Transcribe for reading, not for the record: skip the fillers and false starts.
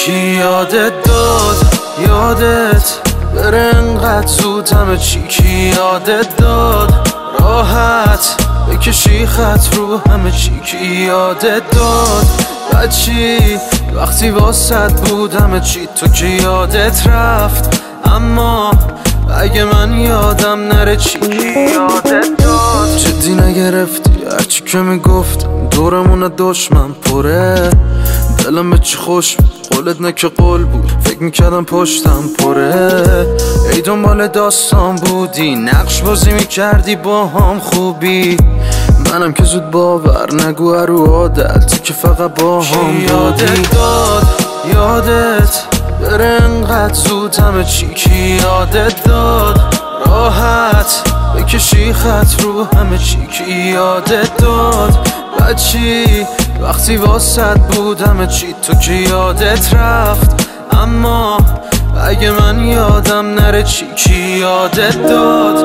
کی یادت داد یادت بره انقدر زود همه کی یادت داد راحت بکشی خط رو همه کی یادت داد بچی وقتی واسط بود همه چی تو که یادت رفت اما اگه من یادم نره چی یادت داد جدی نگرفتی هرچی که میگفتم دورمون دشمن پره دلم به چی خوش بود قولت نه که قول بود فکر میکردم پشتم پره ای دنبال داستان بودی نقش بازی میکردی با هم خوبی منم که زود باور نگو رو عادت تو که فقط با هم بودی یادت داد یادت بره انقدر زود همه کی یادت داد راحت بکشی خط رو همه کی یادت داد بچی وقتی واسط بود همه چی تو که یادت رفت اما اگه من یادم نره چی یادت داد